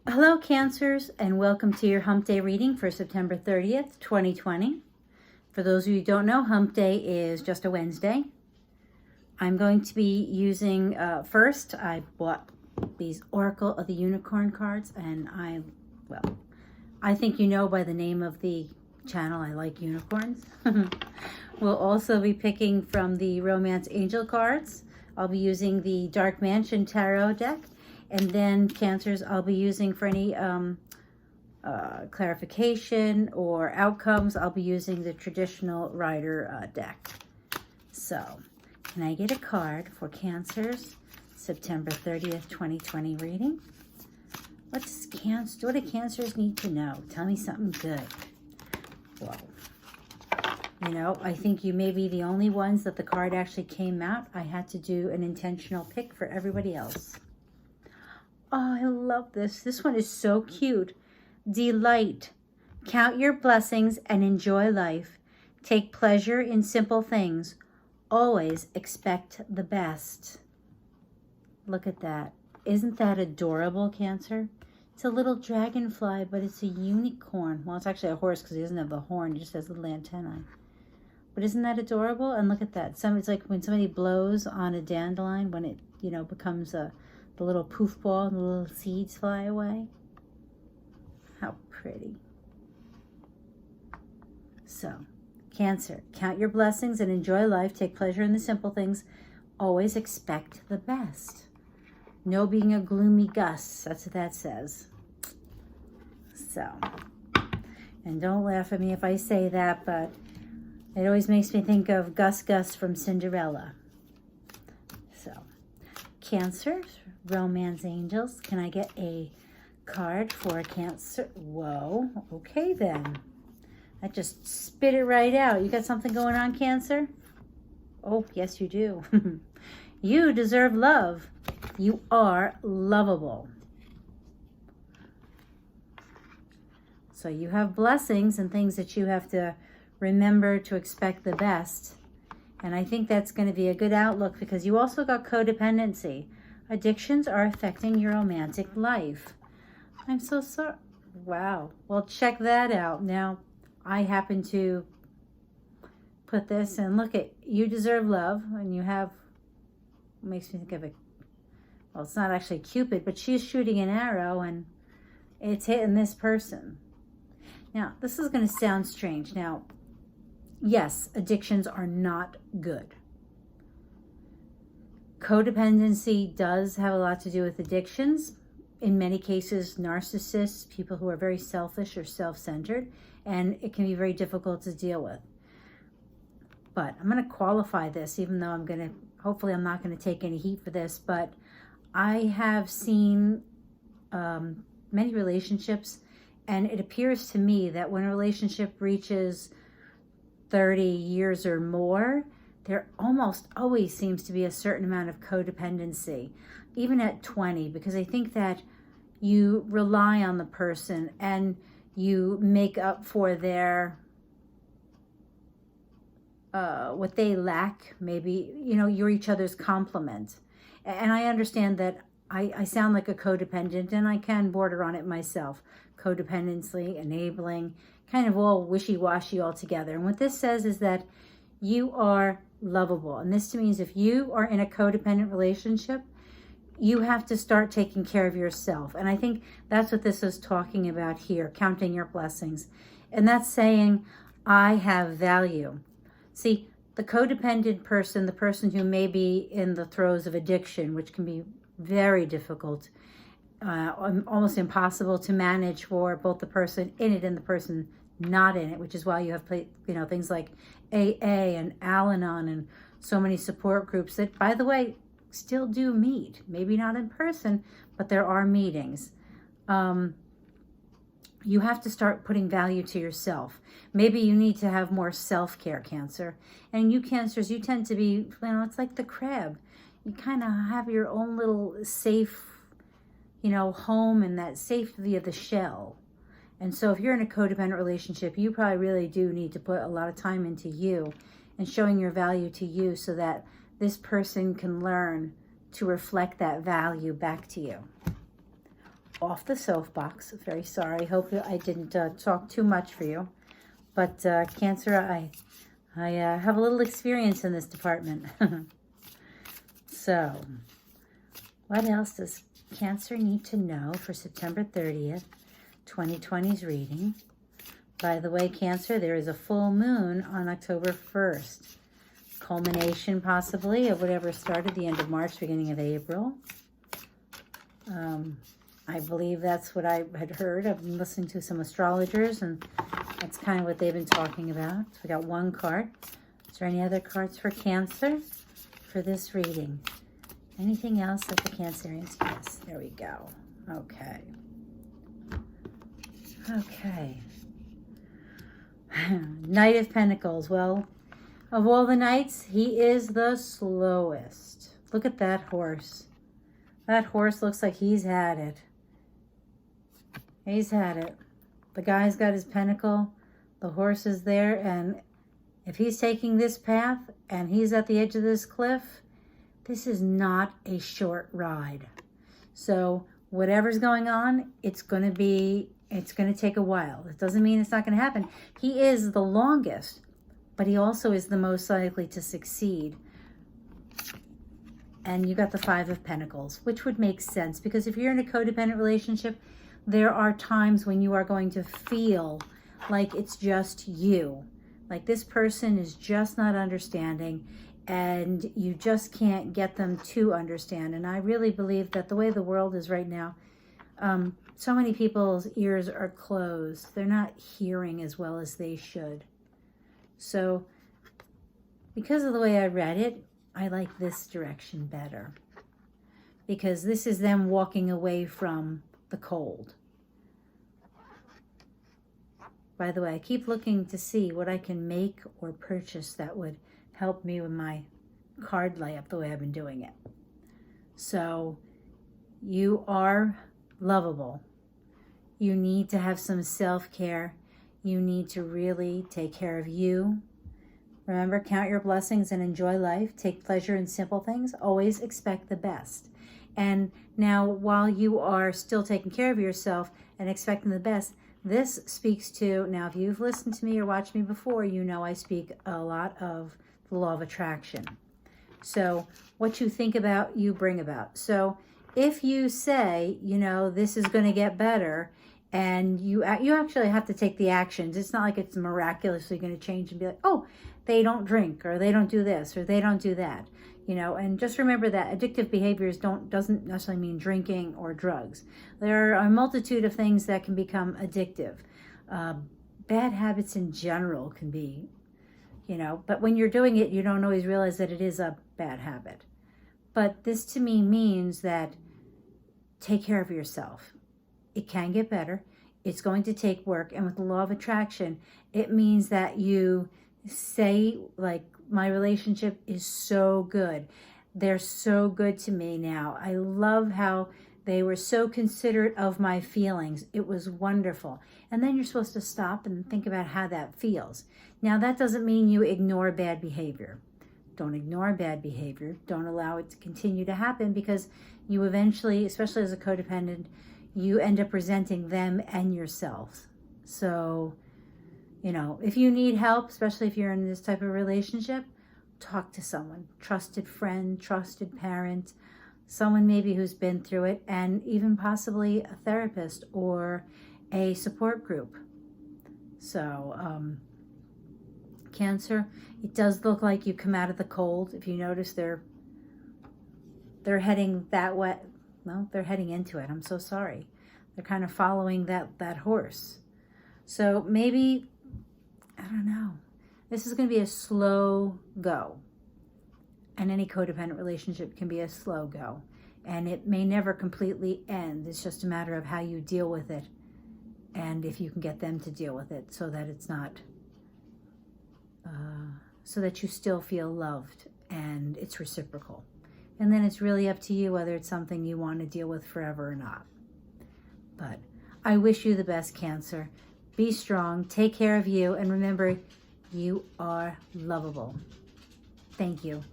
Hello, Cancers, and welcome to your Hump Day reading for September 30th, 2020. For those of you who don't know, Hump Day is just a Wednesday. I'm going to be using, first, I bought these Oracle of the Unicorn cards, and I think you know by the name of the channel, I like unicorns. We'll also be picking from the Romance Angel cards. I'll be using the Dark Mansion Tarot deck. And then Cancers, I'll be using for any clarification or outcomes, I'll be using the traditional Rider deck. So, can I get a card for Cancers, September 30th, 2020 reading? What do Cancers need to know? Tell me something good. Well, you know, I think you may be the only ones that the card actually came out. I had to do an intentional pick for everybody else. Oh, I love this. This one is so cute. Delight. Count your blessings and enjoy life. Take pleasure in simple things. Always expect the best. Look at that. Isn't that adorable, Cancer? It's a little dragonfly, but it's a unicorn. Well, it's actually a horse because he doesn't have the horn. He just has little antennae. But isn't that adorable? And look at that. It's like when somebody blows on a dandelion, when it, becomes the little poof ball and the little seeds fly away. How pretty. So, Cancer, count your blessings and enjoy life. Take pleasure in the simple things. Always expect the best. No being a gloomy Gus. That's what that says. So, and don't laugh at me if I say that, but it always makes me think of Gus from Cinderella. So, Cancer, Romance Angels, can I get a card for Cancer? Whoa, okay then. I just spit it right out. You got something going on, Cancer? Oh, yes you do. You deserve love. You are lovable. So you have blessings and things that you have to remember to expect the best. And I think that's going to be a good outlook because you also got codependency. Addictions are affecting your romantic life. I'm so sorry. Wow. Well, check that out. Now, I happen to put this and look at you deserve love. And you have, makes me think of it. Well, it's not actually Cupid, but she's shooting an arrow and it's hitting this person. Now, this is going to sound strange. Now, yes, addictions are not good. Codependency does have a lot to do with addictions. In many cases, narcissists, people who are very selfish or self-centered, and it can be very difficult to deal with. But I'm going to qualify this, even though hopefully I'm not going to take any heat for this, but I have seen many relationships, and it appears to me that when a relationship reaches 30 years or more, there almost always seems to be a certain amount of codependency, even at 20, because I think that you rely on the person and you make up for their, what they lack. Maybe, you're each other's complement. And I understand that I sound like a codependent, and I can border on it myself. Codependency, enabling, kind of all wishy-washy all together. And what this says is that you are lovable. And this means if you are in a codependent relationship, you have to start taking care of yourself. And I think that's what this is talking about here, counting your blessings. And that's saying, I have value. See, the codependent person, the person who may be in the throes of addiction, which can be very difficult, almost impossible to manage for both the person in it and the person not in it, which is why you have things like AA and Al-Anon and so many support groups that, by the way, still do meet. Maybe not in person, but there are meetings. You have to start putting value to yourself. Maybe you need to have more self-care, Cancer. And you Cancers, you tend to be, it's like the crab. You kind of have your own little safe, home and that safety of the shell. And so if you're in a codependent relationship, you probably really do need to put a lot of time into you and showing your value to you so that this person can learn to reflect that value back to you. Off the soapbox. Very sorry. Hope I didn't talk too much for you. But Cancer, I have a little experience in this department. So, what else does Cancer need to know for September 30th, 2020's reading? By the way, Cancer, there is a full moon on October 1st. Culmination, possibly, of whatever started the end of March, beginning of April. I believe that's what I had heard. I've been listening to some astrologers, and that's kind of what they've been talking about. So we got one card. Is there any other cards for Cancer for this reading? Anything else that the Cancerians guess? There we go. Okay. Okay. Knight of Pentacles. Well, of all the knights, he is the slowest. Look at that horse. That horse looks like he's had it. He's had it. The guy's got his pentacle. The horse is there. And if he's taking this path and he's at the edge of this cliff, this is not a short ride. So whatever's going on, it's going to take a while. It doesn't mean it's not going to happen. He is the longest, but he also is the most likely to succeed. And you got the Five of Pentacles, which would make sense, because if you're in a codependent relationship, there are times when you are going to feel like it's just you. Like this person is just not understanding, and you just can't get them to understand. And I really believe that the way the world is right now, so many people's ears are closed. They're not hearing as well as they should. So because of the way I read it, I like this direction better, because this is them walking away from the cold. By the way, I keep looking to see what I can make or purchase that would help me with my card layup the way I've been doing it. So you are lovable. You need to have some self-care. You need to really take care of you. Remember, count your blessings and enjoy life. Take pleasure in simple things. Always expect the best. And now, while you are still taking care of yourself and expecting the best, this speaks to, now if you've listened to me or watched me before, you know I speak a lot of the law of attraction. So what you think about, you bring about. So if you say, you know, this is going to get better, and you actually have to take the actions. It's not like it's miraculously going to change and be like, oh, they don't drink, or they don't do this, or they don't do that. You know, and just remember that addictive behaviors doesn't necessarily mean drinking or drugs. There are a multitude of things that can become addictive. Bad habits in general can be, you know, but when you're doing it, you don't always realize that it is a bad habit. But this to me means that take care of yourself. It can get better. It's going to take work. And with the law of attraction, it means that you say, like, my relationship is so good. They're so good to me now. I love how they were so considerate of my feelings. It was wonderful. And then you're supposed to stop and think about how that feels. Now, that doesn't mean you ignore bad behavior. Don't ignore bad behavior. Don't allow it to continue to happen, because you eventually, especially as a codependent, you end up resenting them and yourself. So, you know, if you need help, especially if you're in this type of relationship, talk to someone. Trusted friend, trusted parent, someone maybe who's been through it, and even possibly a therapist or a support group. So, Cancer, it does look like you come out of the cold. If you notice, they're heading that way. Well, they're heading into it. I'm so sorry. They're kind of following that horse. So maybe, I don't know. This is going to be a slow go. And any codependent relationship can be a slow go. And it may never completely end. It's just a matter of how you deal with it. And if you can get them to deal with it so that it's not, so that you still feel loved and it's reciprocal. And then it's really up to you whether it's something you want to deal with forever or not. But I wish you the best, Cancer. Be strong, take care of you, and remember, you are lovable. Thank you.